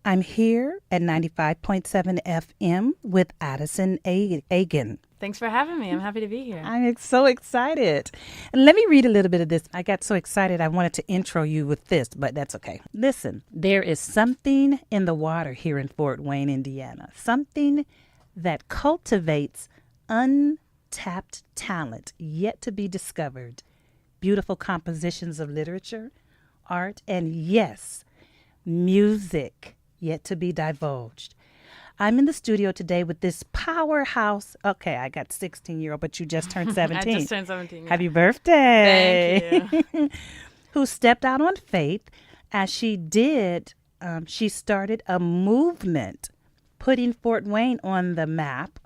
I'm here at 95.7 FM with Addison Agen. Thanks for having me. I'm happy to be here. I'm so excited. And let me read a little bit of this. I got so excited I wanted to intro you with this, but that's okay. Listen, there is something in the water here in Fort Wayne, Indiana. Something that cultivates untapped talent yet to be discovered. Beautiful compositions of literature, art, and yes, music yet to be divulged. I'm in the studio today with this powerhouse. Okay, I got 16-year-old, but you just turned 17. I just turned 17. Yeah. Happy birthday. Thank you. Who stepped out on faith as she did. She started a movement putting Fort Wayne on the map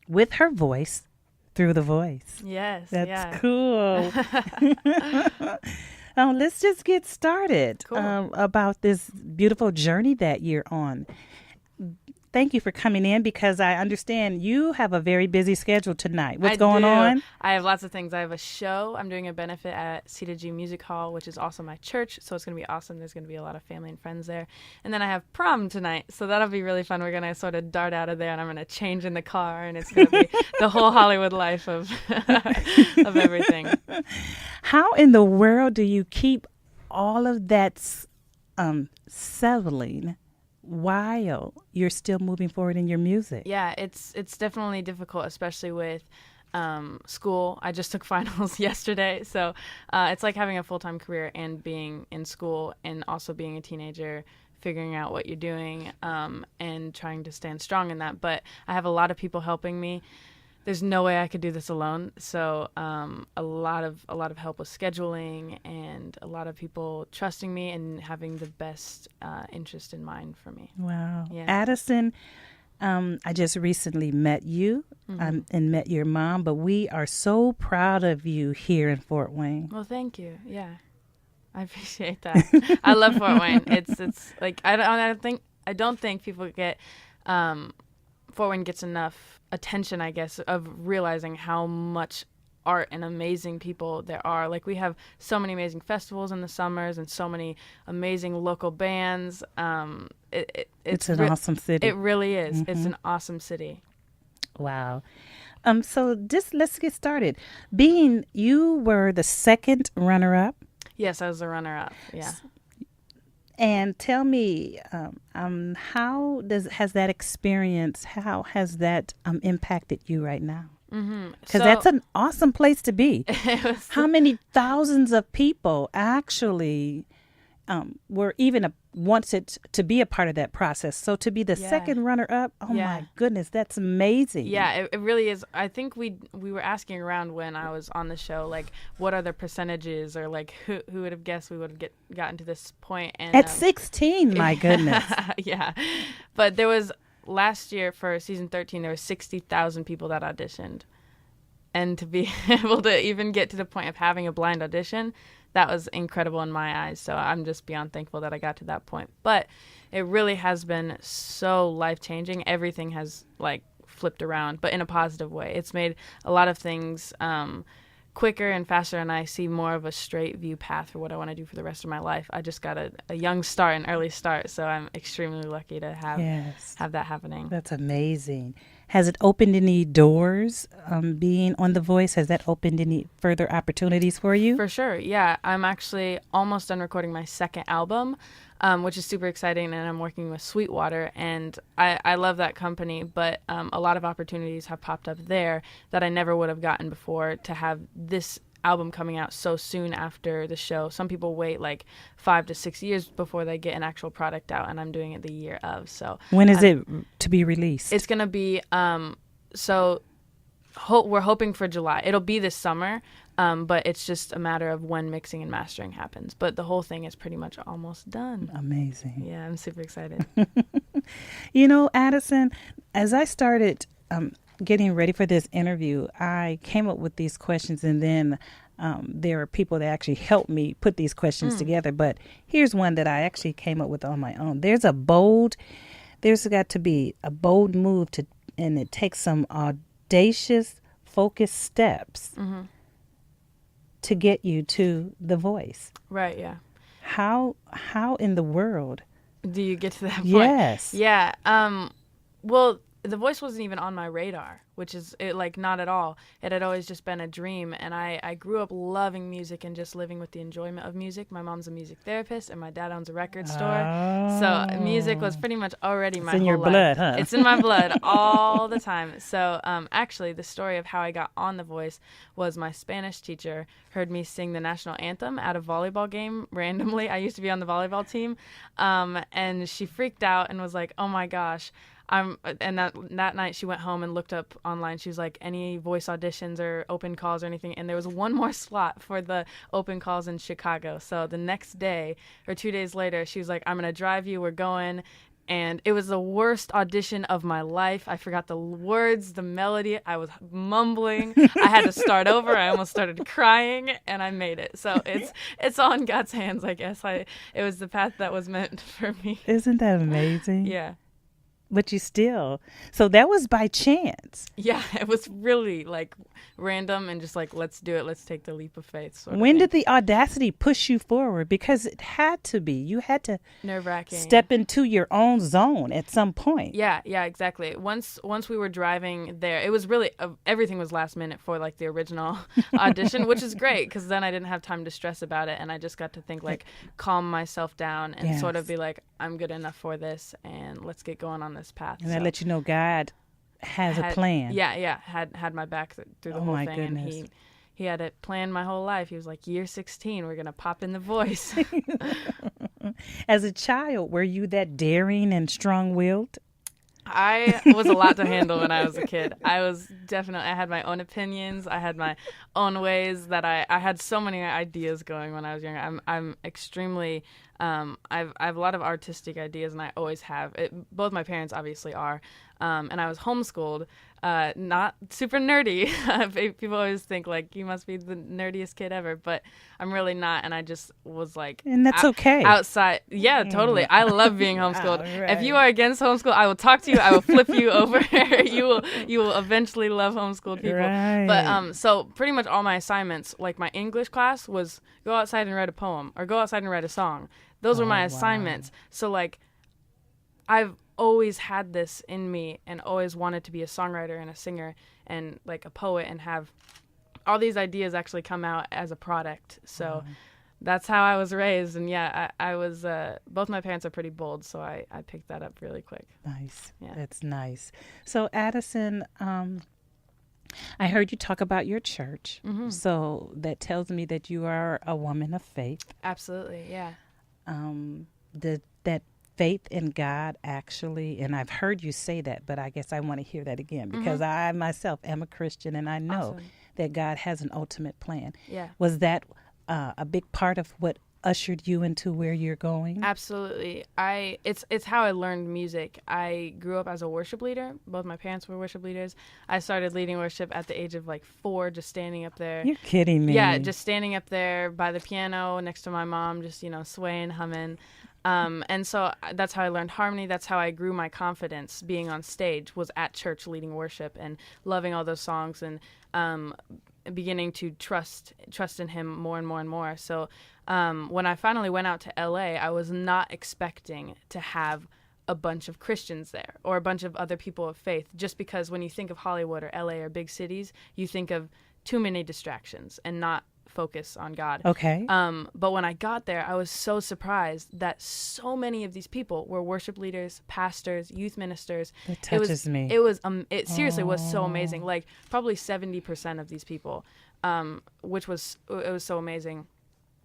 with her voice through the voice. Yes. That's cool. Let's just get started about this beautiful journey that you're on. Thank you for coming in because I understand you have a very busy schedule tonight. What's going on? I have lots of things. I have a show. I'm doing a benefit at C2G Music Hall, which is also my church. So it's going to be awesome. There's going to be a lot of family and friends there. And then I have prom tonight. So that'll be really fun. We're going to sort of dart out of there and I'm going to change in the car. And it's going to be the whole Hollywood life of of everything. How in the world do you keep all of that settling while you're still moving forward in your music? Yeah, it's definitely difficult, especially with school. I just took finals yesterday, so it's like having a full-time career and being in school and also being a teenager, figuring out what you're doing and trying to stand strong in that. But I have a lot of people helping me. There's no way I could do this alone. So a lot of help with scheduling and a lot of people trusting me and having the best interest in mind for me. Wow. Yeah. Addison, I just recently met you and met your mom, but we are so proud of you here in Fort Wayne. Well, thank you. Yeah, I appreciate that. I love Fort Wayne. It's like I don't think people get Fort Wayne gets enough attention, I guess, of realizing how much art and amazing people there are. Like, we have so many amazing festivals in the summers and so many amazing local bands. It's an awesome city. It really is. It's an awesome city. Wow. So just let's get started. You were the second runner-up. Yes, I was the runner-up. Yeah. And tell me, how has that experience, impacted you right now? Because that's an awesome place to be. How many thousands of people actually were even wanted to be a part of that process? So to be the second runner-up, my goodness, that's amazing. Yeah, it really is. I think we were asking around when I was on the show, like, what are the percentages, or like who would have guessed we would have gotten to this point? And at 16, my goodness. Yeah, but there was last year for season 13, there were 60,000 people that auditioned, and to be able to even get to the point of having a blind audition, that was incredible in my eyes. So I'm just beyond thankful that I got to that point. But it really has been so life-changing. Everything has, like, flipped around, but in a positive way. It's made a lot of things quicker and faster, and I see more of a straight view path for what I want to do for the rest of my life. I just got an early start, so I'm extremely lucky to have that happening. That's amazing. Has it opened any doors, being on The Voice? Has that opened any further opportunities for you? For sure, yeah. I'm actually almost done recording my second album, which is super exciting, and I'm working with Sweetwater, and I love that company, but a lot of opportunities have popped up there that I never would have gotten before to have this album coming out so soon after the show. Some people wait like 5 to 6 years before they get an actual product out, and I'm doing it the year of. So when is it to be released? It's going to be we're hoping for July. It'll be this summer, but it's just a matter of when mixing and mastering happens. But the whole thing is pretty much almost done. Amazing. Yeah, I'm super excited. You know, Addison, as I started getting ready for this interview, I came up with these questions, and then there are people that actually helped me put these questions together. But here's one that I actually came up with on my own. There's got to be a bold move and it takes some audacious, focused steps to get you to The Voice. Right, yeah. How in the world Do you get to that point? Yes. Yeah. Well, The Voice wasn't even on my radar, which is like not at all. It had always just been a dream, and I grew up loving music and just living with the enjoyment of music. My mom's a music therapist, and my dad owns a record store, so music was pretty much already my It's in whole your life. blood, huh? It's in my blood all the time. So actually, the story of how I got on The Voice was my Spanish teacher heard me sing the national anthem at a volleyball game randomly. I used to be on the volleyball team, and she freaked out and was like, "Oh my gosh." And that night she went home and looked up online. She was like, any voice auditions or open calls or anything. And there was one more slot for the open calls in Chicago. So the next day or 2 days later, she was like, I'm going to drive you. We're going. And it was the worst audition of my life. I forgot the words, the melody. I was mumbling. I had to start over. I almost started crying, and I made it. So it's all in God's hands, I guess. It was the path that was meant for me. Isn't that amazing? Yeah. But you still, so that was by chance. Yeah, it was really like random and just like, let's do it. Let's take the leap of faith. When did the audacity push you forward? Because it had to be. You had to nerve-wracking. Step into your own zone at some point. Yeah, exactly. Once we were driving there, it was really, everything was last minute for like the original audition, which is great because then I didn't have time to stress about it. And I just got to think like, calm myself down and sort of be like, I'm good enough for this and let's get going on this path. And I let you know God has a plan. Yeah, had my back through the whole thing. Goodness. And he had it planned my whole life. He was like, year 16, we're going to pop in The Voice. As a child, were you that daring and strong-willed? I was a lot to handle when I was a kid. I had my own opinions. I had my own ways that I had so many ideas going when I was younger. I'm extremely, I have a lot of artistic ideas, and I always have. Both my parents obviously are. And I was homeschooled, not super nerdy. People always think like you must be the nerdiest kid ever, but I'm really not. And I just was like, and that's okay. Outside, yeah, totally. I love being homeschooled. Right. If you are against homeschool, I will talk to you. I will flip you over. You will eventually love homeschooled people. Right. But so pretty much all my assignments, like my English class, was go outside and write a poem or go outside and write a song. Those were my assignments. Wow. So like, I've always had this in me and always wanted to be a songwriter and a singer and like a poet and have all these ideas actually come out as a product. So that's how I was raised. And yeah, I was, both my parents are pretty bold. So I picked that up really quick. Nice. Yeah. That's nice. So Addison, I heard you talk about your church. Mm-hmm. So that tells me that you are a woman of faith. Absolutely. Yeah. That faith in God actually, and I've heard you say that, but I guess I want to hear that again because I myself am a Christian and I know that God has an ultimate plan. Yeah. Was that a big part of what ushered you into where you're going? Absolutely. It's how I learned music. I grew up as a worship leader. Both my parents were worship leaders. I started leading worship at the age of like 4, just standing up there. You're kidding me. Yeah, just standing up there by the piano next to my mom, just, swaying, humming. And so that's how I learned harmony. That's how I grew my confidence being on stage, was at church leading worship and loving all those songs and beginning to trust in him more and more and more. So when I finally went out to LA, I was not expecting to have a bunch of Christians there or a bunch of other people of faith, just because when you think of Hollywood or LA or big cities, you think of too many distractions and not focus on God. Okay. But when I got there, I was so surprised that so many of these people were worship leaders, pastors, youth ministers. That touches me. It seriously was so amazing. Like probably 70% of these people, it was so amazing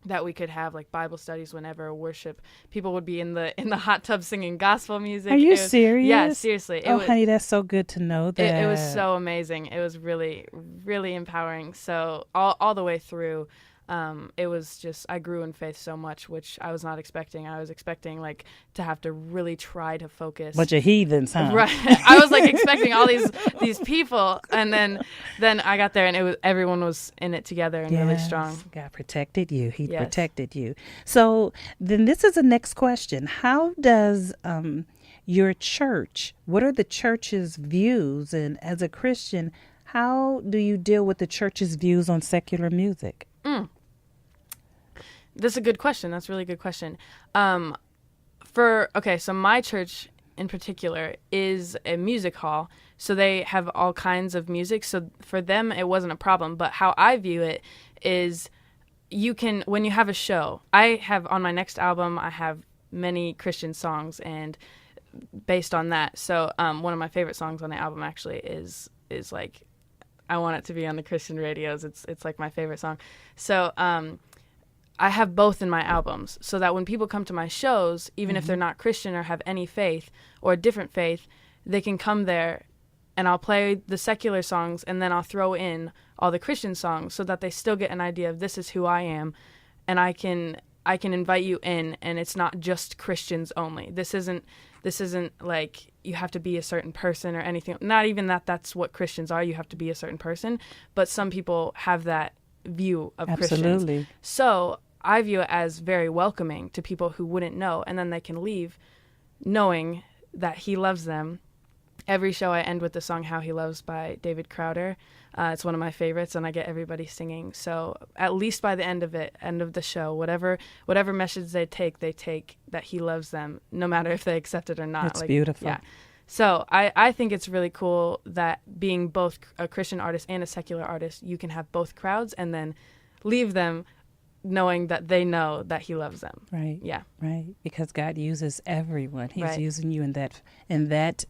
that we could have like Bible studies whenever, worship. People would be in the hot tub singing gospel music. Are you serious? Yeah, seriously. Honey, that's so good to know that. It was so amazing. It was really, really empowering. So all the way through, it was just, I grew in faith so much, which I was not expecting. I was expecting like to have to really try to focus. Bunch of heathens, huh? Right. I was like expecting all these people, and then I got there, and everyone was in it together and really strong. God protected you. He protected you. So then this is the next question. How does your church, what are the church's views? And as a Christian, how do you deal with the church's views on secular music? That's a good question. That's a really good question. So my church in particular is a music hall, so they have all kinds of music. So for them, it wasn't a problem. But how I view it is, when you have a show, I have on my next album, I have many Christian songs, and based on that, so one of my favorite songs on the album actually is like, I want it to be on the Christian radios. It's like my favorite song. So I have both in my albums, so that when people come to my shows, even if they're not Christian or have any faith or a different faith, they can come there and I'll play the secular songs, and then I'll throw in all the Christian songs so that they still get an idea of this is who I am, and I can invite you in, and it's not just Christians only. This isn't like you have to be a certain person or anything. Not even that's what Christians are. You have to be a certain person, but some people have that view of Absolutely. Christians. So I view it as very welcoming to people who wouldn't know, and then they can leave knowing that he loves them. Every show I end with the song How He Loves by David Crowder. It's one of my favorites, and I get everybody singing. So at least by the end of the show, whatever message they take that he loves them, no matter if they accept it or not. It's beautiful. Yeah. So I think it's really cool that being both a Christian artist and a secular artist, you can have both crowds and then leave them knowing that they know that he loves them. Right. Yeah. Right. Because God uses everyone. He's Right. using you in that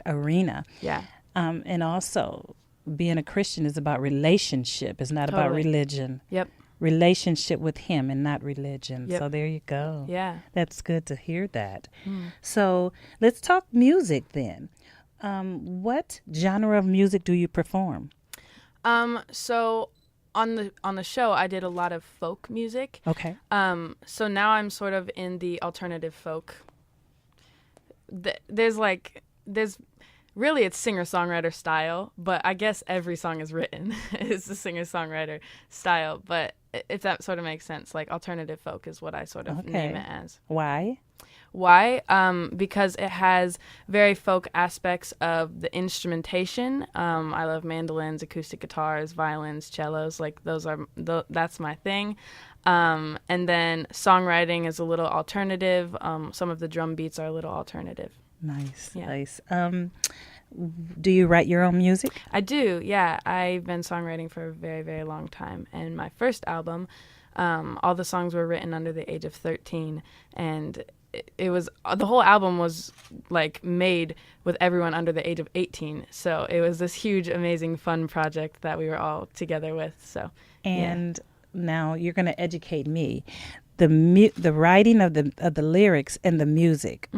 arena. Yeah. And also, being a Christian is about relationship. It's not about Totally. religion. Yep. Relationship with him and not religion. Yep. So there you go. Yeah. That's good to hear that. So let's talk music then. What genre of music do you perform? So on the show, I did a lot of folk music. Okay. So now I'm sort of in the alternative folk. There's really, it's singer-songwriter style, but I guess every song is written is the singer-songwriter style. But if that sort of makes sense, like alternative folk is what I sort of name it as. Why? Why? Because it has very folk aspects of the instrumentation. I love mandolins, acoustic guitars, violins, cellos. Like that's my thing. And then songwriting is a little alternative. Some of the drum beats are a little alternative. Nice. Yeah. Nice. Do you write your own music? I do, yeah. I've been songwriting for a very, very long time. And my first album, all the songs were written under the age of 13. And it was, the whole album was like made with everyone under the age of 18. So it was this huge, amazing, fun project that we were all together with. So, And now you're going to educate me. The writing of the lyrics and the music.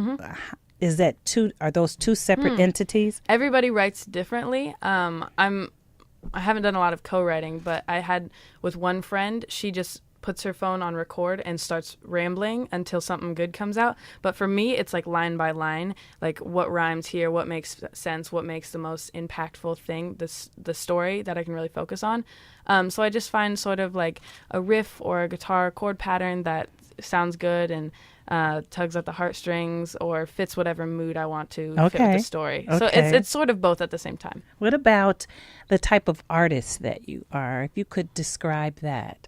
Is that are those two separate entities? Everybody writes differently. I haven't done a lot of co-writing, but I had with one friend, she just puts her phone on record and starts rambling until something good comes out. But for me, it's like line by line, like what rhymes here, what makes sense, what makes the most impactful thing, the story that I can really focus on. So I just find sort of like a riff or a guitar chord pattern that sounds good and tugs at the heartstrings or fits whatever mood I want to fit with the story. So it's sort of both at the same time. What about the type of artist that you are? If you could describe that.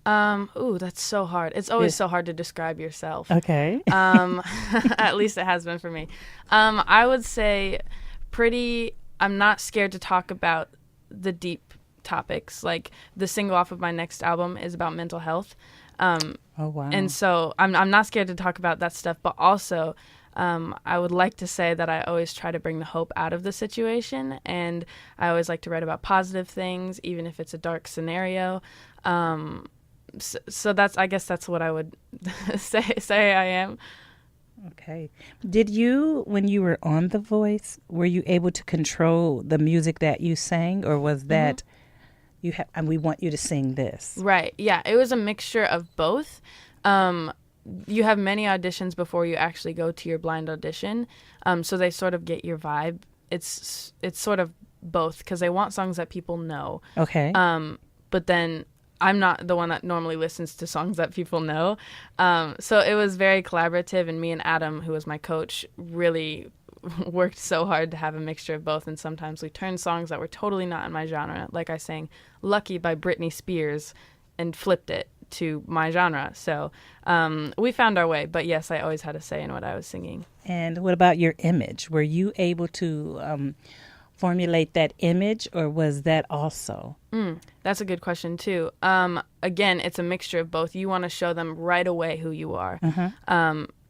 That's so hard. It's always so hard to describe yourself. Okay. At least it has been for me. I would say I'm not scared to talk about the deep topics. Like the single off of my next album is about mental health. Oh, wow. And so I'm not scared to talk about that stuff, but also I would like to say that I always try to bring the hope out of the situation, and I always like to write about positive things, even if it's a dark scenario. So I guess that's what I would say I am. Okay. Did you, when you were on The Voice, were you able to control the music that you sang, or was that we want you to sing this? Right. Yeah. It was a mixture of both. You have many auditions before you actually go to your blind audition. So they sort of get your vibe. It's sort of both because they want songs that people know. Okay. But then I'm not the one that normally listens to songs that people know. So it was very collaborative, and me and Adam, who was my coach, really worked so hard to have a mixture of both. And sometimes we turned songs that were totally not in my genre, like I sang Lucky by Britney Spears, and flipped it to my genre. So we found our way. But yes, I always had a say in what I was singing. And what about your image? Were you able to formulate that image, or was that also? That's a good question too. Again, it's a mixture of both. You want to show them right away who you are.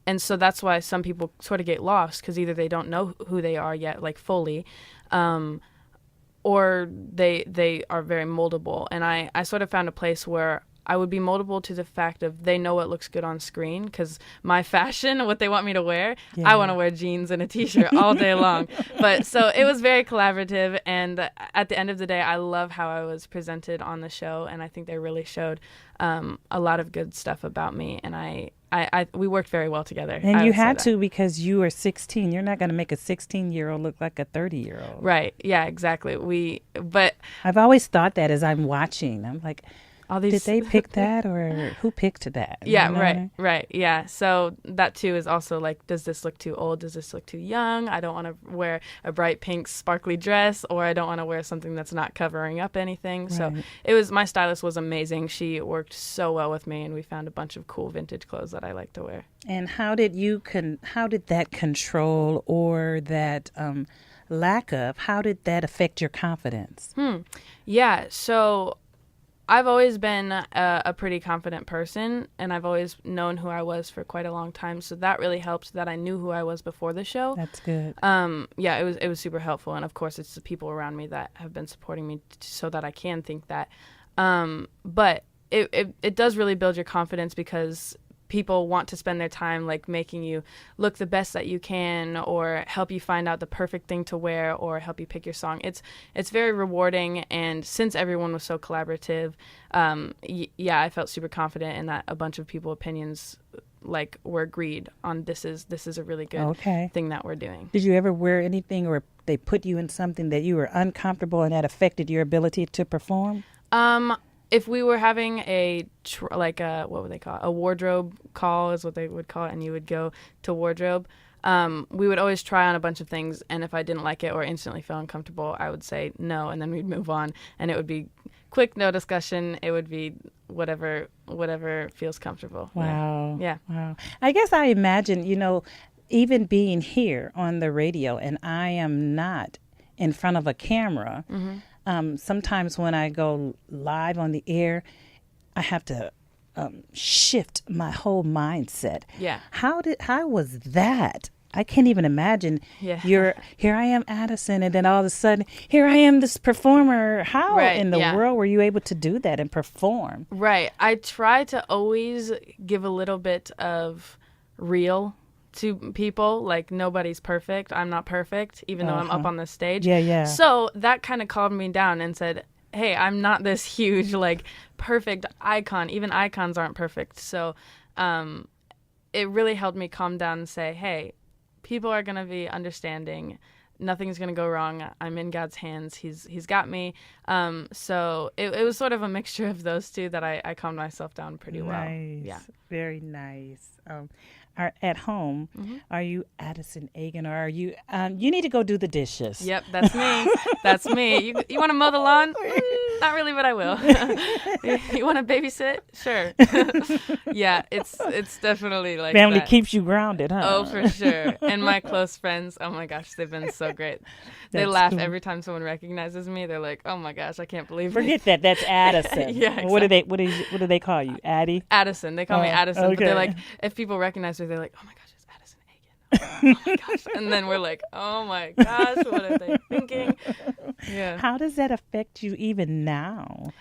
And so that's why some people sort of get lost, because either they don't know who they are yet, like fully, or they are very moldable. And I sort of found a place where I would be moldable to the fact of they know what looks good on screen, because my fashion, what they want me to wear, I want to wear jeans and a T-shirt all day long. But so it was very collaborative. And at the end of the day, I love how I was presented on the show. And I think they really showed a lot of good stuff about me. And we worked very well together. And you had to, because you were 16. You're not going to make a 16-year-old look like a 30-year-old. Right. Yeah, exactly. But I've always thought that as I'm watching. I'm like, all these... did they pick that, or who picked that? Yeah, you know right. Yeah. So that too is also like, does this look too old? Does this look too young? I don't want to wear a bright pink sparkly dress, or I don't want to wear something that's not covering up anything. So my stylist was amazing. She worked so well with me, and we found a bunch of cool vintage clothes that I like to wear. And how did that control, or that lack of, how did that affect your confidence? Yeah. So I've always been a pretty confident person, and I've always known who I was for quite a long time. So that really helped that I knew who I was before the show. That's good. Yeah, it was super helpful. And of course, it's the people around me that have been supporting me so that I can think that. But it does really build your confidence, because people want to spend their time like making you look the best that you can, or help you find out the perfect thing to wear, or help you pick your song. It's very rewarding. And since everyone was so collaborative, I felt super confident in that a bunch of people's opinions like were agreed on. This is a really good thing that we're doing. Did you ever wear anything, or they put you in something that you were uncomfortable and that affected your ability to perform? If we were having what would they call it? A wardrobe call is what they would call it, and you would go to wardrobe, we would always try on a bunch of things, and if I didn't like it or instantly felt uncomfortable, I would say no, and then we'd move on, and it would be quick, no discussion. It would be whatever feels comfortable. Wow. Yeah. Wow. I guess I imagine, even being here on the radio, and I am not in front of a camera, sometimes when I go live on the air, I have to shift my whole mindset. Yeah. How was that? I can't even imagine. Yeah. Here I am, Addison, and then all of a sudden, here I am, this performer. How in the world were you able to do that and perform? Right. I try to always give a little bit of real to people. Like, nobody's perfect. I'm not perfect, even though I'm up on the stage. Yeah. So that kind of calmed me down and said, hey, I'm not this huge, like, perfect icon. Even icons aren't perfect. So it really helped me calm down and say, hey, people are going to be understanding. Nothing's going to go wrong. I'm in God's hands. He's got me. So it was sort of a mixture of those two that I calmed myself down pretty well. Nice. Yeah. Very nice. At home, are you Addison Agen, or are you? You need to go do the dishes. Yep, that's me. That's me. You want to mow the lawn? Not really, but I will. You want to babysit? Sure. Yeah, it's definitely like family that. Keeps you grounded, huh? Oh, for sure. And my close friends, oh my gosh, they've been so great. They laugh every time someone recognizes me. They're like, oh my gosh, I can't believe it. Forget that. That's Addison. Yeah, exactly. What do they call you? Addie? Addison. They call me Addison. Okay. But they're like, if people recognize me, they're like, oh my gosh, it's Addison Agen. Oh my gosh. And then we're like, oh my gosh, what are they thinking? Yeah. How does that affect you even now?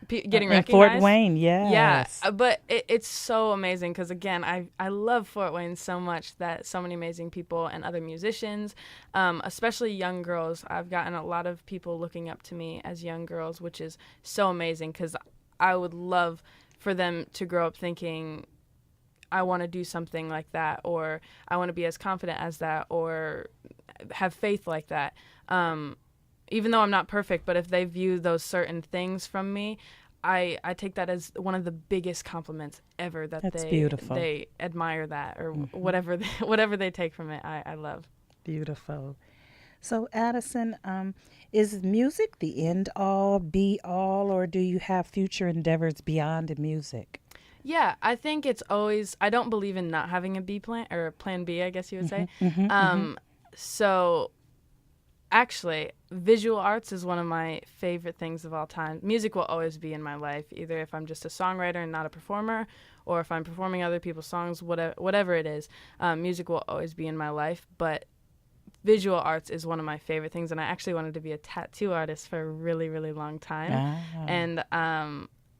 Getting in recognized? Fort Wayne, yes. Yeah, but it's so amazing because, again, I love Fort Wayne so much that so many amazing people and other musicians, especially young girls. I've gotten a lot of people looking up to me as young girls, which is so amazing because I would love for them to grow up thinking, I want to do something like that, or I want to be as confident as that, or have faith like that. Even though I'm not perfect, but if they view those certain things from me, I take that as one of the biggest compliments ever. That's beautiful. They admire that, or whatever they take from it. I love. Beautiful. So, Addison, is music the end all, be all, or do you have future endeavors beyond the music? Yeah, I think it's always, I don't believe in not having a B plan, or plan B, I guess you would say. So actually, visual arts is one of my favorite things of all time. Music will always be in my life, either if I'm just a songwriter and not a performer, or if I'm performing other people's songs, whatever it is. Music will always be in my life, but visual arts is one of my favorite things, and I actually wanted to be a tattoo artist for a really, really long time. And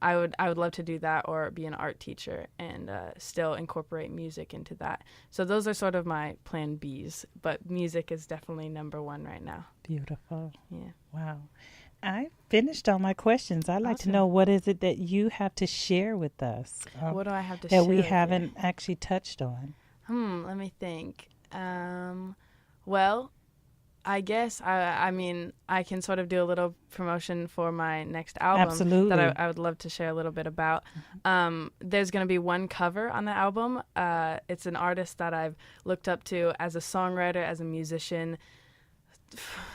I would love to do that, or be an art teacher and still incorporate music into that. So those are sort of my plan Bs, but music is definitely number one right now. Beautiful. Yeah. Wow. I finished all my questions. I'd like to know, what is it that you have to share with us? What do I have to share that we with haven't actually touched on? Let me think. Well, I guess I mean I can sort of do a little promotion for my next album. Absolutely. That I would love to share a little bit about. There's going to be one cover on the album. It's an artist that I've looked up to as a songwriter, as a musician,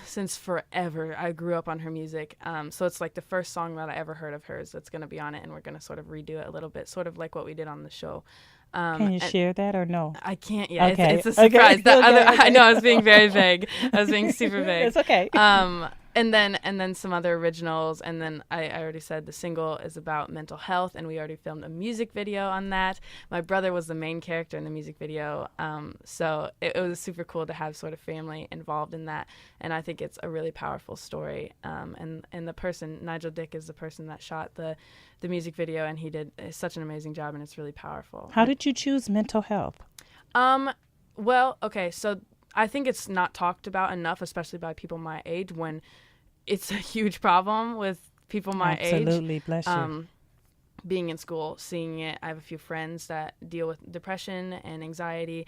since forever. I grew up on her music. So it's like the first song that I ever heard of hers that's going to be on it, and we're going to sort of redo it a little bit, sort of like what we did on the show. Can you share that or no? I can't yet. Okay. It's a surprise. Okay. I know I was being very vague. I was being super vague. It's okay. And then some other originals, and then I already said the single is about mental health, and we already filmed a music video on that. My brother was the main character in the music video, so it was super cool to have sort of family involved in that, and I think it's a really powerful story. And the person, Nigel Dick, is the person that shot the music video, and he did such an amazing job, and it's really powerful. How did you choose mental health? Well, okay, so I think it's not talked about enough, especially by people my age, when it's a huge problem with people my age. Absolutely, bless you. Being in school, seeing it. I have a few friends that deal with depression and anxiety,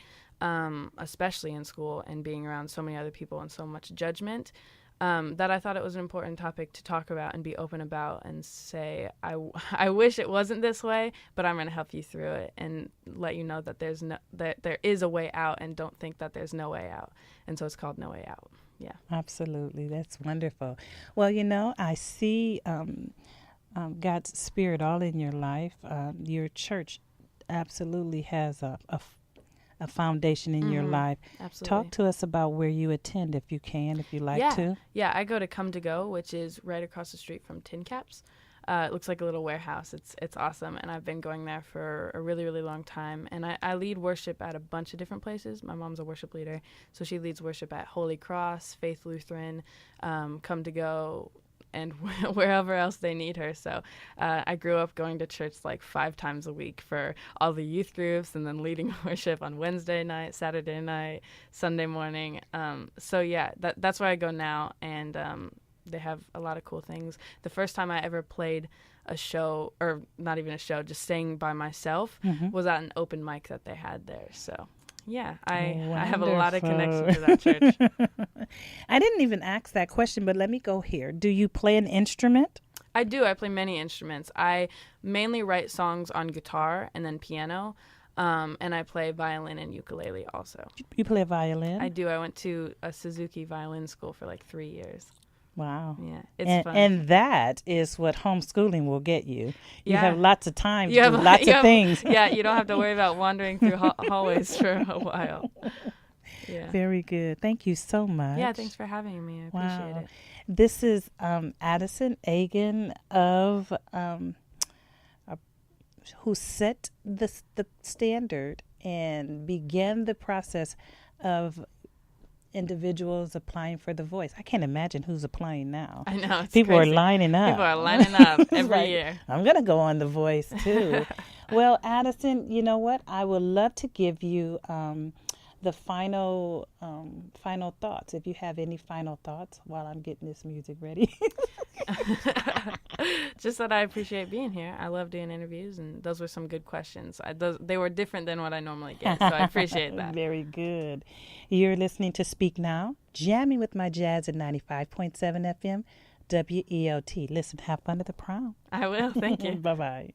especially in school, and being around so many other people and so much judgment, that I thought it was an important topic to talk about and be open about, and say, I wish it wasn't this way, but I'm going to help you through it and let you know that there is a way out, and don't think that there's no way out. And so it's called No Way Out. Yeah. Absolutely. That's wonderful. Well, I see God's Spirit all in your life. Your church absolutely has a foundation in your life. Absolutely. Talk to us about where you attend, if you can, if you like to. Yeah, I go to Come to Go, which is right across the street from Tin Caps. It looks like a little warehouse. It's awesome, and I've been going there for a really, really long time. And I lead worship at a bunch of different places. My mom's a worship leader, so she leads worship at Holy Cross, Faith Lutheran, Come to Go, and wherever else they need her. So I grew up going to church like 5 times a week for all the youth groups, and then leading worship on Wednesday night, Saturday night, Sunday morning. So yeah, that's where I go now, and they have a lot of cool things. The first time I ever played a show, or not even a show, just sang by myself, was at an open mic that they had there. So yeah, I have a lot of connection to that church. I didn't even ask that question, but let me go here. Do you play an instrument? I do. I play many instruments. I mainly write songs on guitar and then piano, and I play violin and ukulele also. You play a violin? I do. I went to a Suzuki violin school for like 3 years. Wow. Yeah, it's fun. And that is what homeschooling will get you. You have lots of time to do lots of things. Yeah, you don't have to worry about wandering through hallways for a while. Yeah. Very good. Thank you so much. Yeah, thanks for having me. I appreciate it. This is Addison Agen of who set the standard and began the process of individuals applying for The Voice. I can't imagine who's applying now. I know. It's People crazy. are lining up. People are lining up every year. I'm going to go on The Voice too. Well, Addison, you know what? I would love to give you the final thoughts. If you have any final thoughts while I'm getting this music ready. Just that I appreciate being here. I love doing interviews, and those were some good questions. They were different than what I normally get, so I appreciate that. Very good. You're listening to Speak Now, jamming with my jazz at 95.7 FM, WELT. Listen, have fun at the prom. I will. Thank you. Bye-bye.